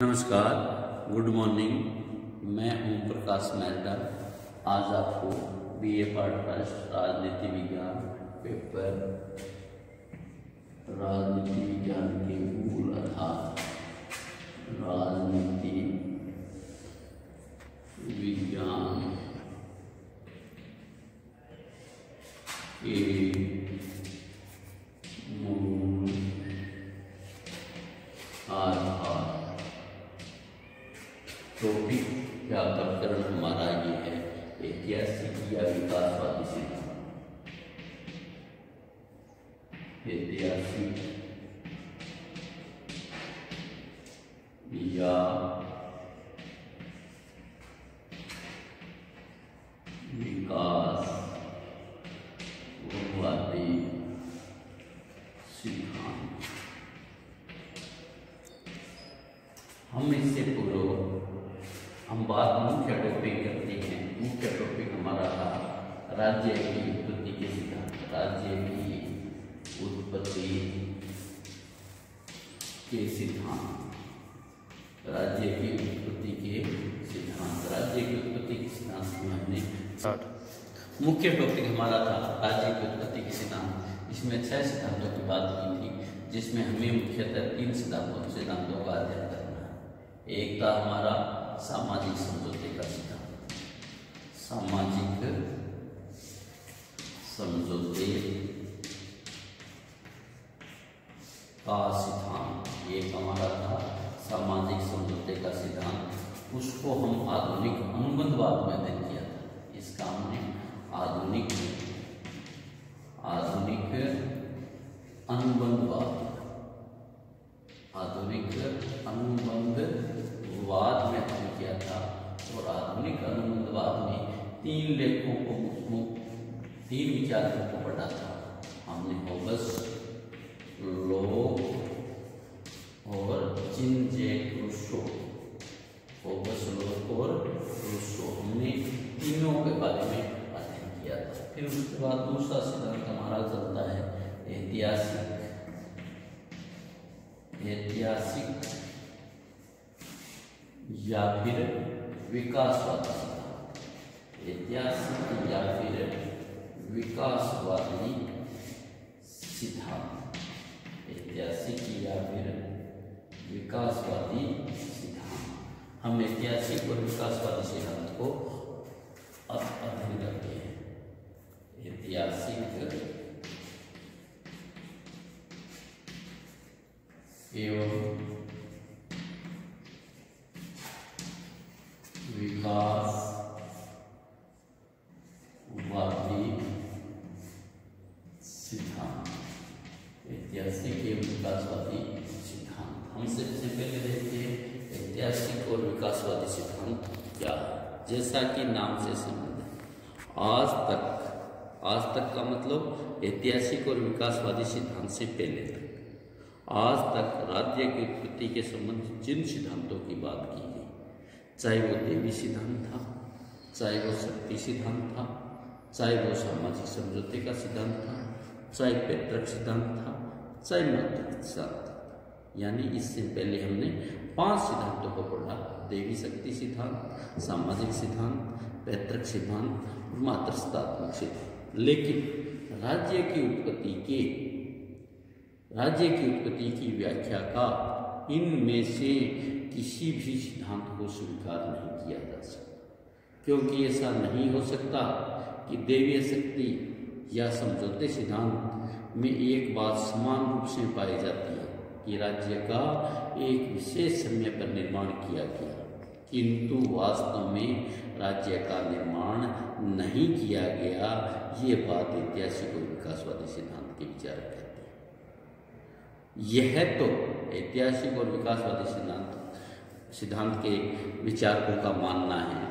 नमस्कार, good morning. मैं ओम प्रकाश मेहता। आज आपको बीए पार्ट फर्स्ट राजनीति विज्ञान पेपर राजनीति विज्ञान के मूल आधार राजनीति विज्ञान के मूल आधार टॉपिक या प्रकरण हमारा ये है ऐतिहासिक या विकासवादी सिद्धांत। ऐतिहासिक या विकासवादी सिद्धांत। हम इससे पूर्व हम बात मुख्य टॉपिक करते हैं। मुख्य टॉपिक हमारा था राज्य की उत्पत्ति के सिद्धांत। राज्य की उत्पत्ति के सिद्धांत। राज्य की उत्पत्ति के सिद्धांत। राज्य की उत्पत्ति के सिद्धांत में हमने मुख्य टॉपिक हमारा था राज्य की उत्पत्ति के सिद्धांत। इसमें 6 सिद्धांतों की बात की थी, जिसमें हमें मुख्यतः 3 सिद्धांतों का अध्ययन करना है। एक था हमारा सामाजिक समझौते का सिद्धांत। सामाजिक समझौते का सिद्धांत ये हमारा था सामाजिक समझौते का सिद्धांत। उसको हम आधुनिक अनुबंधवाद में अध्ययन किया था। इसका हमने आधुनिक अनुबंधवाद में अध्ययन किया था। और आधुनिक अनुबंधवाद में 3 लेखों को 3 विचारकों को पढ़ा था। हमने होबस, लॉक और जीन जैक रूसो। होबस, लॉक और रूसो हमने तीनों के बारे में अध्ययन किया था। फिर उसके बाद दूसरा सिद्धांत हमारा चलता है ऐतिहासिक या फिर विकासवादी सिद्धांत। ऐतिहासिक या फिर विकासवादी सिद्धांत। ऐतिहासिक या फिर विकासवादी सिद्धांत। हम ऐतिहासिक और विकासवादी सिद्धांत को अध्ययन करते हैं। ऐतिहासिक एवं विकासवादी सिद्धांत। ऐतिहासिक एवं विकासवादी सिद्धांत। हम सबसे पहले देखते हैं ऐतिहासिक और विकासवादी सिद्धांत क्या है। जैसा कि नाम से संबंध है, आज तक का मतलब ऐतिहासिक और विकासवादी सिद्धांत से पहले तक। आज तक राज्य की उत्पत्ति के संबंध जिन सिद्धांतों की बात की गई, चाहे वो देवी सिद्धांत था, चाहे वो शक्ति सिद्धांत था, चाहे वो सामाजिक समझौते का सिद्धांत था, चाहे पैतृक सिद्धांत था, चाहे मौलिक सिद्धांत था। यानी इससे पहले हमने 5 सिद्धांतों को पढ़ा। देवी शक्ति सिद्धांत, सामाजिक सिद्धांत, पैतृक सिद्धांत और मातृसत्तात्मक सिद्धांत। लेकिन राज्य की उत्पत्ति की व्याख्या का इनमें से किसी भी सिद्धांत को स्वीकार नहीं किया जा सकता, क्योंकि ऐसा नहीं हो सकता कि देवीय शक्ति या समझौते सिद्धांत में एक बात समान रूप से पाई जाती है कि राज्य का एक विशेष समय पर निर्माण किया गया, किंतु वास्तव में राज्य का निर्माण नहीं किया गया। ये बात ऐतिहासिक और विकासवादी सिद्धांत के विचार करते हैं। यह तो ऐतिहासिक और विकासवादी सिद्धांत के विचारकों का मानना है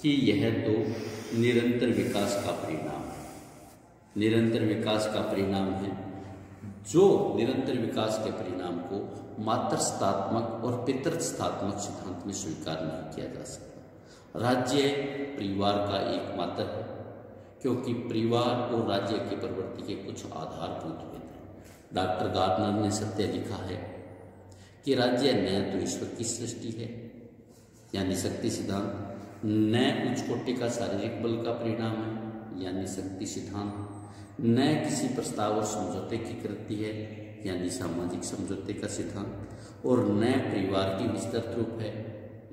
कि यह तो निरंतर विकास का परिणाम है। निरंतर विकास का परिणाम है, जो निरंतर विकास के परिणाम को मातृसत्तात्मक और पितृसत्तात्मक सिद्धांत में स्वीकार नहीं किया जा सकता। राज्य परिवार का एकमात्र है, क्योंकि परिवार और राज्य की प्रवृत्ति के कुछ आधारभूत भेद हैं। डॉक्टर गार्डनर ने सत्य लिखा है कि राज्य न तो ईश्वर की सृष्टि है यानी शक्ति सिद्धांत, न उच्च कोटि का शारीरिक बल का परिणाम है यानी शक्ति सिद्धांत, न किसी प्रस्ताव और समझौते की कृति है यानी सामाजिक समझौते का सिद्धांत, और न परिवार की विस्तृत रूप है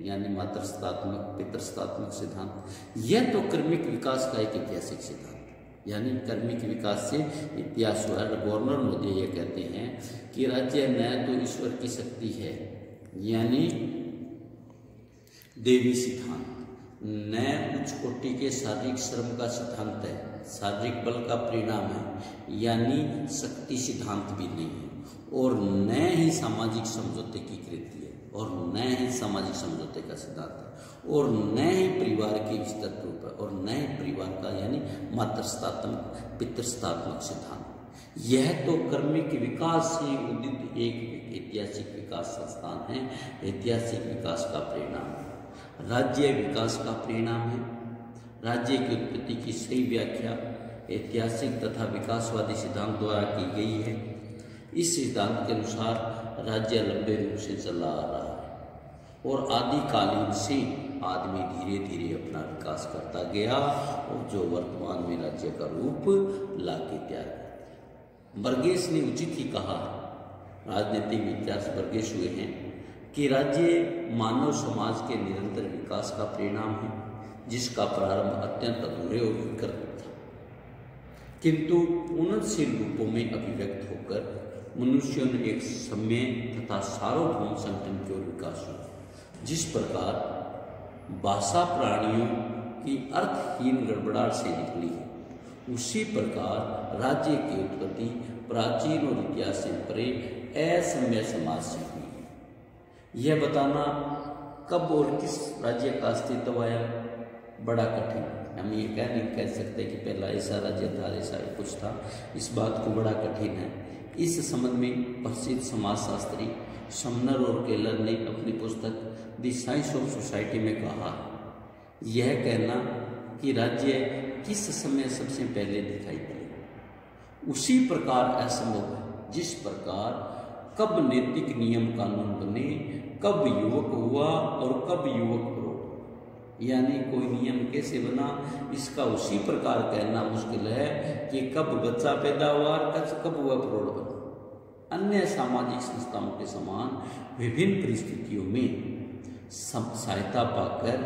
यानी मातृस्तात्मक पितृस्तात्मक सिद्धांत। यह तो कर्मिक विकास का एक ऐतिहासिक सिद्धांत यानी कर्मिक विकास से इतिहास हुआ। गवर्नर मोदी ये कहते हैं कि राज्य न तो ईश्वर की शक्ति है यानी देवी सिद्धांत, न उच्च कोटि के शारीरिक श्रम का सिद्धांत है, शारीरिक बल का परिणाम है यानी शक्ति सिद्धांत भी नहीं है, और न ही सामाजिक समझौते की कृति है, और न ही सामाजिक समझौते का सिद्धांत है, और न ही परिवार की विस्तृत रूप है, और न ही परिवार का यानी मातृस्तात्मक पितृस्तात्मक सिद्धांत। यह तो कर्मिक विकास से उदित एक ऐतिहासिक विकास संस्थान है, ऐतिहासिक विकास का परिणाम है, राज्य विकास का परिणाम है। राज्य की उत्पत्ति की सही व्याख्या ऐतिहासिक तथा विकासवादी सिद्धांत द्वारा की गई है। इस सिद्धांत के अनुसार राज्य लंबे रूप से चला आ रहा है और आदिकालीन से आदमी धीरे धीरे अपना विकास करता गया और जो वर्तमान में राज्य का रूप लाके तैयार किया। बर्गेस ने उचित ही कहा, राजनीतिक इतिहास बर्गेस हुए हैं, कि राज्य मानव समाज के निरंतर विकास का परिणाम है जिसका प्रारंभ अत्यंत अधूरे और विकृत था, किंतु उन्नतशील रूपों में अभिव्यक्त होकर मनुष्यों ने एक सम्य तथा सार्वभौम संगठन की ओर विकास हुआ। जिस प्रकार भाषा प्राणियों की अर्थहीन गड़बड़ाहट से निकली है, उसी प्रकार राज्य की उत्पत्ति प्राचीन और इतिहास से परे असम्य समाज से हुई। यह बताना कब और किस राज्य का अस्तित्व आया बड़ा कठिन। हम ये कह सकते कि पहला ऐसा राज्य था, ऐसा कुछ था, इस बात को बड़ा कठिन है। इस संबंध में प्रसिद्ध समाजशास्त्री समनर और केलर ने अपनी पुस्तक द साइंस ऑफ सोसाइटी में कहा, यह कहना कि राज्य किस समय सबसे पहले दिखाई दिए उसी प्रकार असंभव है जिस प्रकार कब नैतिक नियम कानून बने, कब युवक हुआ और कब युवक प्रौढ़, यानी कोई नियम कैसे बना इसका उसी प्रकार कहना मुश्किल है कि कब बच्चा पैदा हुआ और कब हुआ प्रौढ़ बना। अन्य सामाजिक संस्थाओं के समान विभिन्न परिस्थितियों में सहायता पाकर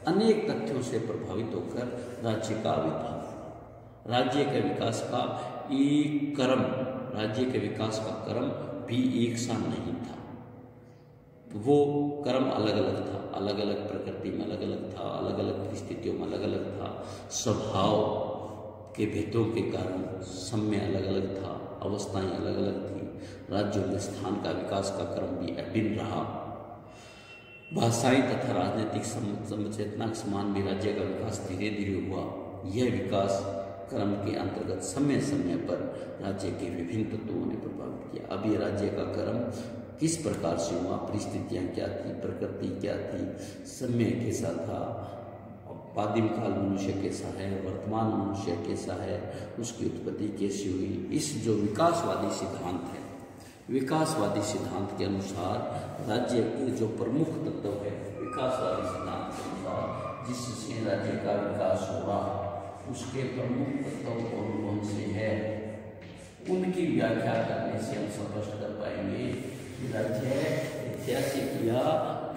अनेक तथ्यों से प्रभावित होकर राज्य का आविर्भाव, राज्य के विकास का एक क्रम, राज्य के विकास का क्रम भी एक सा नहीं था। वो क्रम अलग अलग था, अलग अलग प्रकृति में अलग अलग था, अलग अलग परिस्थितियों में अलग अलग था, स्वभाव के भेदों के कारण समय अलग अलग था, अवस्थाएं अलग अलग थी, राज्यों में स्थान का विकास का क्रम भी अभिन्न रहा। भाषाई तथा राजनीतिक समचेतना के समान भी राज्य का विकास धीरे धीरे हुआ। यह विकास क्रम के अंतर्गत समय समय पर राज्य के विभिन्न तत्वों ने प्रभावित किया। अब ये राज्य का क्रम किस प्रकार से हुआ, परिस्थितियाँ क्या थी, प्रकृति क्या थी, समय कैसा था, आदिम काल मनुष्य कैसा है, वर्तमान मनुष्य कैसा है, उसकी उत्पत्ति कैसी हुई, इस जो विकासवादी सिद्धांत है, विकासवादी सिद्धांत के अनुसार राज्य के जो प्रमुख तत्व है, विकासवादी सिद्धांत के अनुसार जिससे राज्य का विकास हुआ उसके प्रमुख तत्व कौन कौन से है, उनकी व्याख्या करने से हम स्पष्ट कर पाएंगे कि राज्य ऐतिहासिक या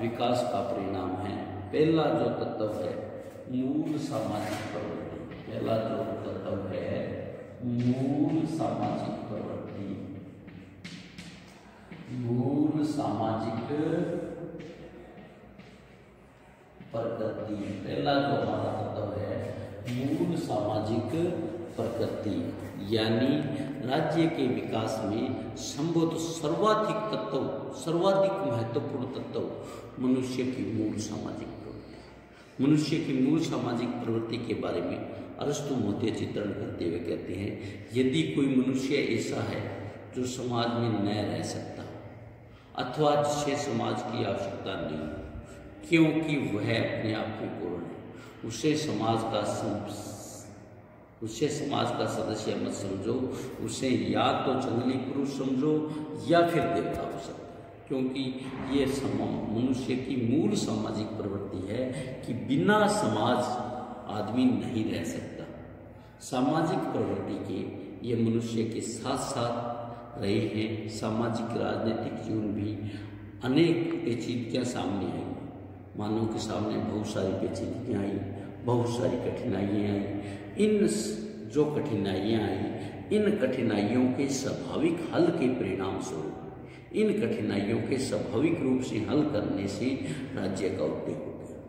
विकास का परिणाम है। पहला जो तत्व है मूल सामाजिक प्रवृत्ति, पहला जो तत्व है मूल सामाजिक प्रवृत्ति, मूल सामाजिक प्रकृति, पहला जो हमारा तत्व है मूल सामाजिक प्रकृति, यानी राज्य के विकास में संभवतः सर्वाधिक तत्व, सर्वाधिक महत्वपूर्ण तत्व मनुष्य की मूल सामाजिक प्रवृत्ति। मनुष्य की मूल सामाजिक प्रवृत्ति के बारे में अरस्तु मोटे चित्रण करते हुए कहते हैं, यदि कोई मनुष्य ऐसा है जो समाज में न रह सकता अथवा जिसे समाज की आवश्यकता नहीं क्योंकि वह अपने आप में पूर्ण है, उसे समाज का सदस्य मत समझो, उसे या तो जंगली पुरुष समझो या फिर देवता हो सकता है, क्योंकि ये मनुष्य की मूल सामाजिक प्रवृत्ति है कि बिना समाज आदमी नहीं रह सकता। सामाजिक प्रवृत्ति के ये मनुष्य के साथ साथ रहे हैं। सामाजिक राजनीतिक जीवन भी अनेक पेचीदगियाँ सामने आई, मानव के सामने बहुत सारी पेचीदगियाँ आई, बहुत सारी कठिनाइयाँ आई। इन जो कठिनाइयाँ आई, इन कठिनाइयों के स्वाभाविक हल के परिणाम स्वरूप, इन कठिनाइयों के स्वाभाविक रूप से हल करने से राज्य का उदय हो गया।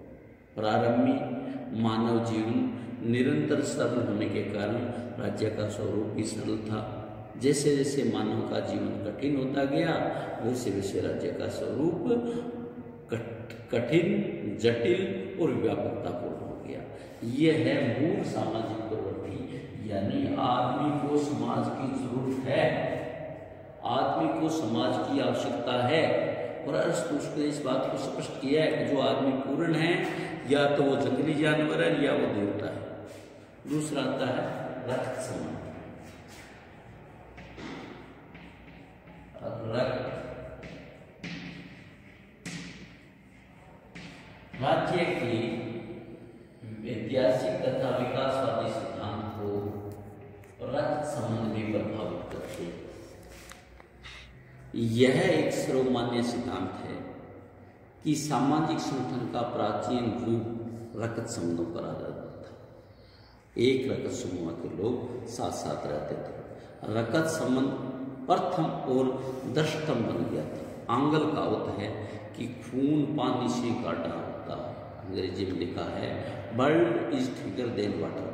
प्रारंभ में मानव जीवन निरंतर सरल होने के कारण राज्य का स्वरूप भी सरल था। जैसे जैसे मानव का जीवन कठिन होता गया, वैसे वैसे राज्य का स्वरूप कठिन, जटिल और व्यापकतापूर्ण हो गया। यह है मूल सामाजिक प्रवृत्ति, यानी आदमी को समाज की जरूरत है, आदमी को समाज की आवश्यकता है। और अरस्तु ने इस बात को स्पष्ट किया है कि जो आदमी पूर्ण है, या तो वो जंगली जानवर है या वो देवता है। दूसरा आता है रक्त संबंध। राज्य के ऐतिहासिक तथा विकासवादी सिद्धांत को रक्त संबंध में प्रभावित करते हैं। यह एक सर्वमान्य सिद्धांत है कि सामाजिक संगठन का प्राचीन रूप रक्त संबंधों पर आधारित था। एक रक्त समूह के लोग साथ साथ रहते थे। रक्त संबंध प्रथम और दृष्टतम बन गया था। आंग्ल कहावत है कि खून पानी से गाढ़ा होता है। अंग्रेजी में लिखा है blood is thicker than water,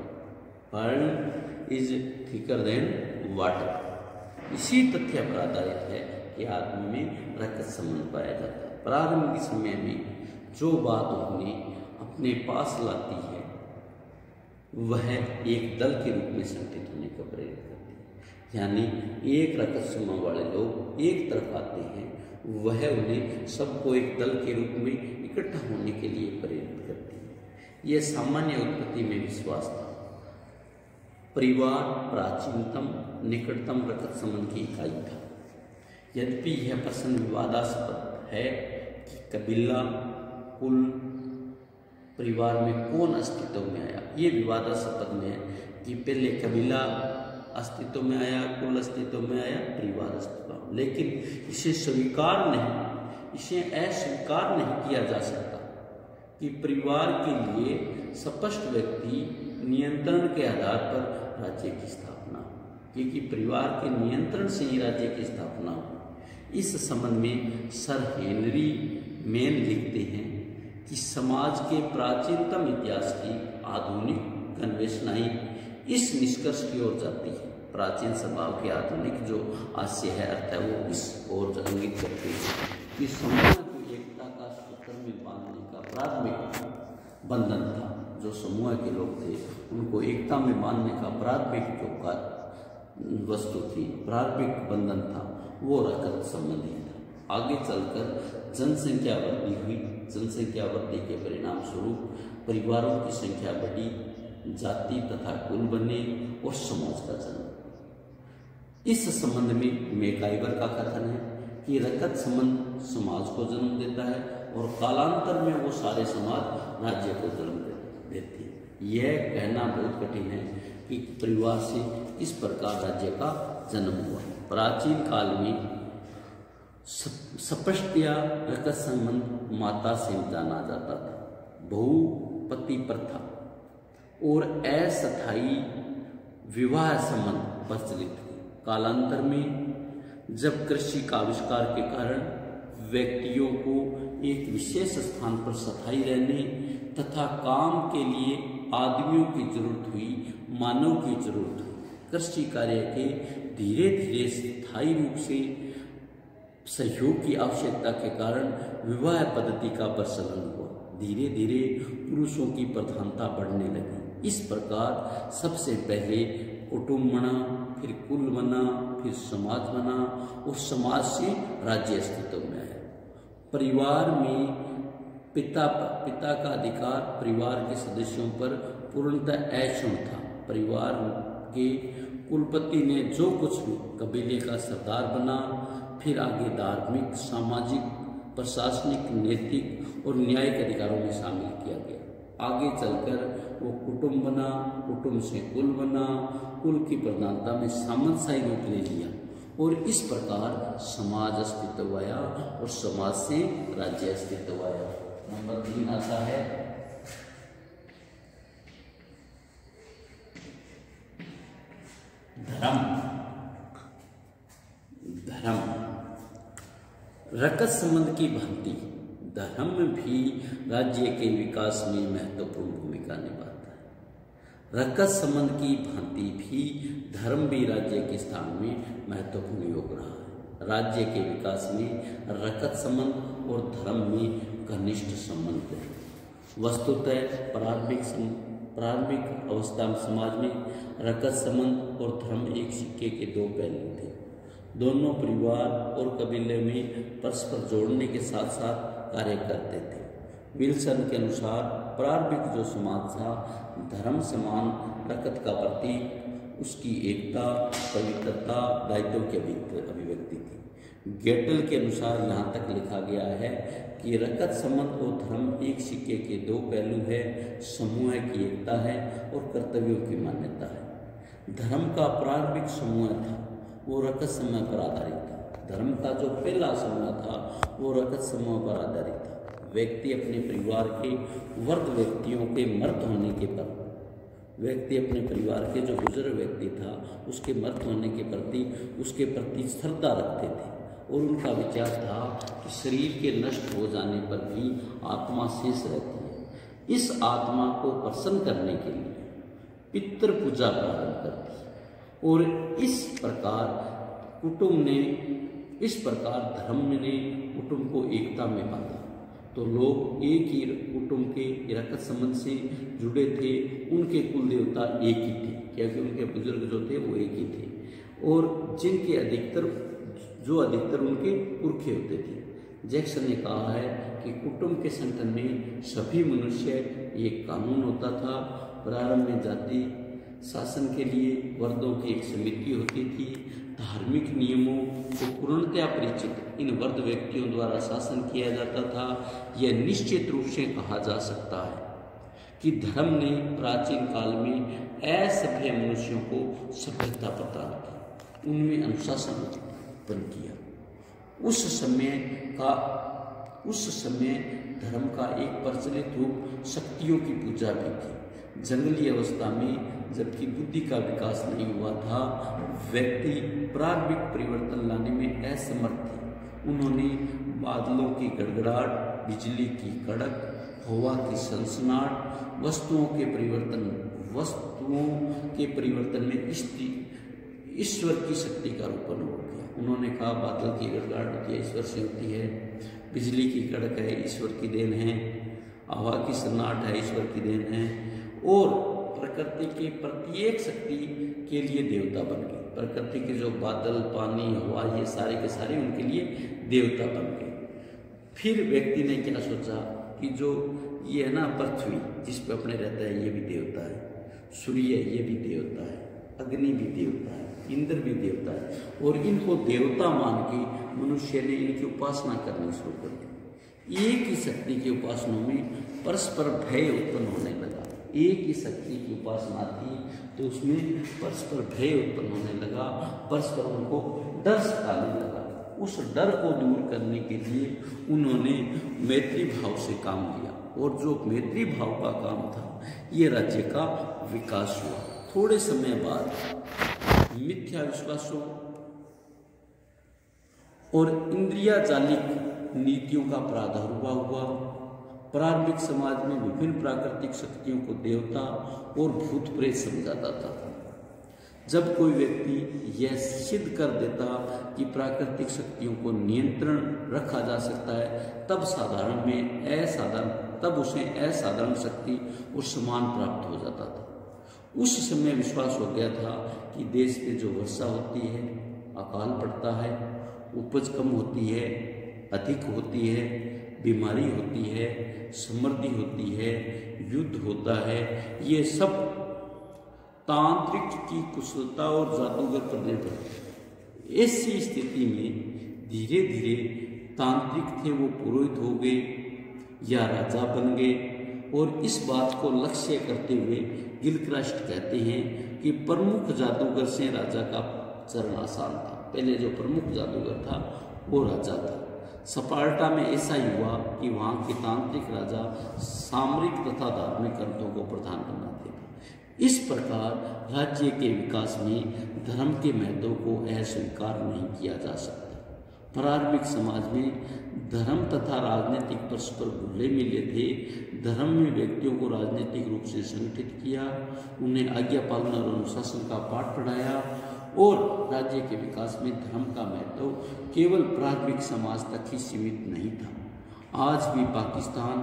blood is thicker than water. इसी तथ्य पर आधारित है कि आदमी में रक्त संबंध पाया जाता है। प्रारंभिक समय में जो बात उन्हें अपने पास लाती है, वह एक दल के रूप में संगठित होने का प्रेरित करती है। यानी एक रक्त समूह वाले लोग एक तरफ आते हैं, वह उन्हें सबको एक दल के रूप में इकट्ठा होने के लिए प्रेरित करती है। यह सामान्य उत्पत्ति में विश्वास था। परिवार प्राचीनतम निकटतम रक्त संबंध की इकाई था। यद्यपि यह प्रश्न विवादास्पद है कि कबीला, कुल, परिवार में कौन अस्तित्व में आया। ये विवादास्पद में है कि पहले कबीला अस्तित्व में आया, कुल अस्तित्व में आया, परिवार अस्तित्व में। लेकिन इसे स्वीकार नहीं, इसे अस्वीकार नहीं किया जा सकता कि परिवार के लिए स्पष्ट व्यक्ति नियंत्रण के आधार पर राज्य की स्थापना, क्योंकि परिवार के नियंत्रण से ही राज्य की स्थापना हो। इस संबंध में सर हेनरी मेन लिखते हैं कि समाज के प्राचीनतम इतिहास की आधुनिक अन्वेषणाएं इस निष्कर्ष की ओर जाती है। प्राचीन स्वभाव के आधुनिक जो आशय है, अर्थ है, वो इस ओर इंगित करते हैं कि समूह को एकता का सूत्र में बांधने का प्राथमिक बंधन था। जो समूह के लोग थे, उनको एकता में बांधने का प्राथमिक जो वस्तु थी, प्रारंभिक बंधन था, वो रक्त संबंधी था। आगे चलकर जनसंख्या वृद्धि हुई। जनसंख्या वृद्धि के परिणाम स्वरूप परिवारों की संख्या बढ़ी, जाति तथा कुल बने और समाज का जन्म। इस संबंध में मैकाइवर का कथन है कि रक्त संबंध समाज को जन्म देता है और कालांतर में वो सारे समाज राज्य को जन्म देते हैं। यह कहना बहुत कठिन है कि परिवार से इस प्रकार राज्य का जन्म हुआ। प्राचीन काल में स्पष्टतया रक्त संबंध माता से जाना जाता था। बहुपति प्रथा और अस्थायी विवाह संबंध प्रचलित हुए। कालांतर में जब कृषि का आविष्कार के कारण व्यक्तियों को एक विशेष स्थान पर स्थायी रहने तथा काम के लिए आदमियों की जरूरत हुई, मानव की जरूरत हुई, कृषि कार्य के धीरे धीरे स्थायी रूप से सहयोग की आवश्यकता के कारण विवाह पद्धति का प्रचलन हुआ। धीरे धीरे पुरुषों की प्रधानता बढ़ने लगी। इस प्रकार सबसे पहले कुटुंब बना, फिर कुल बना, फिर समाज बना और समाज से राज्य अस्तित्व में आया। परिवार में पिता का अधिकार परिवार के सदस्यों पर पूर्णतः अक्षुण्ण था। परिवार के कुलपति ने जो कुछ भी, कबीले का सरदार बना, फिर आगे धार्मिक, सामाजिक, प्रशासनिक, नैतिक और न्यायिक अधिकारों में शामिल किया गया। आगे चलकर वो कुटुंब बना, कुटुंब से कुल बना, कुल की प्रधानता में सामंतशाही रूप ले लिया और इस प्रकार समाज अस्तित्व आया और समाज से राज्य अस्तित्व आया। नंबर 3 आता है धर्म। धर्म रकत संबंध की भांति धर्म भी राज्य के विकास में महत्वपूर्ण भूमिका निभाता है। रकत संबंध की भांति भी धर्म भी राज्य के स्थान में महत्वपूर्ण योग रहा है। राज्य के विकास में रकत संबंध और धर्म में घनिष्ठ संबंध है। वस्तुतः प्रारंभिक अवस्था में समाज में रकत संबंध और धर्म एक सिक्के के दो पहलू थे। दोनों परिवार और कबीले में परस्पर जोड़ने के साथ साथ कार्य करते थे। विल्सन के अनुसार प्रारंभिक जो समाज था, धर्म समान रकत का प्रतीक उसकी एकता, पवित्रता, दायित्व की अभिव्यक्ति थी। गेटल के अनुसार यहाँ तक लिखा गया है कि रकत संबंध और धर्म एक सिक्के के दो पहलू है, समूह की एकता है और कर्तव्यों की मान्यता है। धर्म का प्रारंभिक समूह था वो रकत समूह पर आधारित था। धर्म का जो पहला समूह था वो रकत समूह पर आधारित था। व्यक्ति अपने परिवार के वर्ग व्यक्तियों के मृत होने के पर व्यक्ति अपने परिवार के जो बुजुर्ग व्यक्ति था उसके मृत होने के प्रति उसके प्रति श्रद्धा रखते थे और उनका विचार था कि शरीर के नष्ट हो जाने पर भी आत्मा शेष रहती है। इस आत्मा को प्रसन्न करने के लिए पितृ पूजा प्रारंभ करती है और इस प्रकार धर्म ने कुटुंब को एकता में बांधा। तो लोग एक ही कुटुंब के रकत संबंध से जुड़े थे। उनके कुल देवता एक ही थे क्योंकि उनके बुजुर्ग जो थे वो एक ही थे और जिनके अधिकतर उनके पुरखे होते थे। जैक्सन ने कहा है कि कुटुंब के संगठन में सभी मनुष्य एक कानून होता था। प्रारंभ में जाति शासन के लिए वर्दों की एक समिति होती थी। धार्मिक नियमों को पूर्णतया परिचित इन वर्द व्यक्तियों द्वारा शासन किया जाता था। यह निश्चित रूप से कहा जा सकता है कि धर्म ने प्राचीन काल में असभ्य मनुष्यों को सभ्यता प्रदान की, उनमें अनुशासन उत्पन्न किया। उस समय धर्म का एक प्रचलित रूप शक्तियों की पूजा भी थी। जंगली अवस्था में जबकि बुद्धि का विकास नहीं हुआ था, व्यक्ति प्रारंभिक परिवर्तन लाने में असमर्थ थे। उन्होंने बादलों की गड़गड़ाहट, बिजली की कड़क, हवा की सनसनाहट, वस्तुओं के परिवर्तन में ईश्वर की शक्ति का रूपन हो गया। उन्होंने कहा बादल की गड़गड़ाहट होती है, ईश्वर से होती है। बिजली की कड़क है, ईश्वर की देन है। हवा की सन्नाहट है, ईश्वर की देन है। और प्रकृति के प्रत्येक शक्ति के लिए देवता बन गए। प्रकृति के जो बादल, पानी, हवा, ये सारे के सारे उनके लिए देवता बन गए। फिर व्यक्ति ने क्या सोचा कि जो ये है ना पृथ्वी जिस पे अपने रहता है ये भी देवता है, सूर्य ये भी देवता है, अग्नि भी देवता है, इंद्र भी देवता है। और इनको देवता मान के मनुष्य ने इनकी उपासना करनी शुरू कर दी। एक ही शक्ति की उपासना में परस्पर भय उत्पन्न होने लगा। एक ही शक्ति की उपासना थी तो उसमें परस्पर भय उत्पन्न होने लगा, परस्पर उनको डर सताने लगा। उस डर को दूर करने के लिए उन्होंने मैत्री भाव से काम लिया और जो मैत्री भाव का काम था ये राज्य का विकास हुआ। थोड़े समय बाद मिथ्या विश्वासों और इंद्रियाजालिक नीतियों का प्रादुर्भाव हुआ। प्रारंभिक समाज में विभिन्न प्राकृतिक शक्तियों को देवता और भूत प्रेत समझा जाता था। जब कोई व्यक्ति यह सिद्ध कर देता कि प्राकृतिक शक्तियों को नियंत्रण रखा जा सकता है तब उसे असाधारण शक्ति और सम्मान प्राप्त हो जाता था। उस समय विश्वास हो गया था कि देश में जो वर्षा होती है, अकाल पड़ता है, उपज कम होती है, अधिक होती है, बीमारी होती है, समृद्धि होती है, युद्ध होता है, ये सब तांत्रिक की कुशलता और जादूगर पर निर्भर है। ऐसी स्थिति में धीरे धीरे तांत्रिक थे वो पुरोहित हो गए या राजा बन गए। और इस बात को लक्ष्य करते हुए गिलक्रास्ट कहते हैं कि प्रमुख जादूगर से राजा का चरण आसान था। पहले जो प्रमुख जादूगर था वो राजा था। स्पार्टा में ऐसा ही हुआ कि वहाँ के तांत्रिक राजा सामरिक तथा धार्मिक ग्रंथों को प्रदान बनाते थे। इस प्रकार राज्य के विकास में धर्म के महत्व को अस्वीकार नहीं किया जा सकता। प्रारंभिक समाज में धर्म तथा राजनीतिक परस्पर घुले मिले थे। धर्म में व्यक्तियों को राजनीतिक रूप से संगठित किया, उन्हें आज्ञा पालना और अनुशासन का पाठ पढ़ाया और राज्य के विकास में धर्म का महत्व केवल प्रारंभिक समाज तक ही सीमित नहीं था। आज भी पाकिस्तान,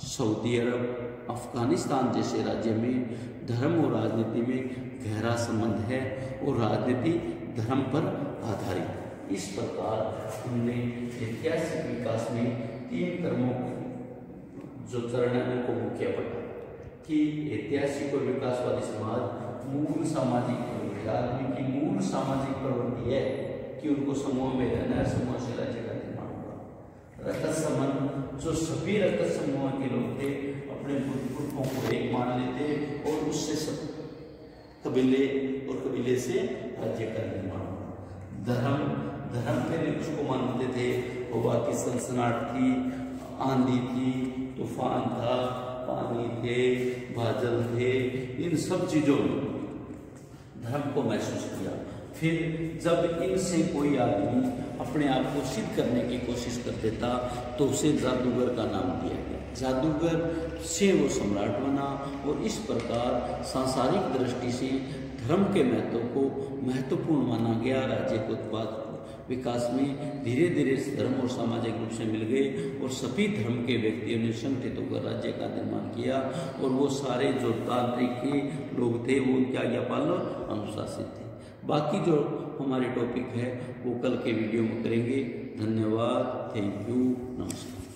सऊदी अरब, अफगानिस्तान जैसे राज्य में धर्म और राजनीति में गहरा संबंध है और राजनीति धर्म पर आधारित है। इस प्रकार हमने ऐतिहासिक विकास में 3 कर्मों जो चरणों को मुख्य पढ़ा कि ऐतिहासिक और विकासवादी समाज मूल सामाजिक आदमी की मूल सामाजिक प्रवृत्ति है कि उनको समूह में रहना है, समूह से राज्य का निर्माण होगा। रक्त संबंध जो सभी रक्त समूह के लोग थे अपने पुरखों को एक मान लेते और उससे सब कबीले और कबीले से राज्य का निर्माण होगा। धर्म पहले उसको मानते थे, हवा की सनसनाहट थी, आंधी थी, तूफान था, पानी थे, बादल थे, इन सब चीजों में धर्म को महसूस किया। फिर जब इनसे कोई आदमी अपने आप को सिद्ध करने की कोशिश कर देता तो उसे जादूगर का नाम दिया गया। जादूगर से वो सम्राट बना और इस प्रकार सांसारिक दृष्टि से धर्म के महत्व को महत्वपूर्ण माना गया। राज्य के उत्पाद विकास में धीरे धीरे धर्म और सामाजिक रूप से मिल गए और सभी धर्म के व्यक्तियों ने संगठित होकर राज्य का निर्माण किया और वो सारे जो तांत्रिक के लोग थे वो उनकी आज्ञा पालन और अनुशासित थे। बाकी जो हमारे टॉपिक है वो कल के वीडियो में करेंगे। धन्यवाद, थैंक यू, नमस्कार।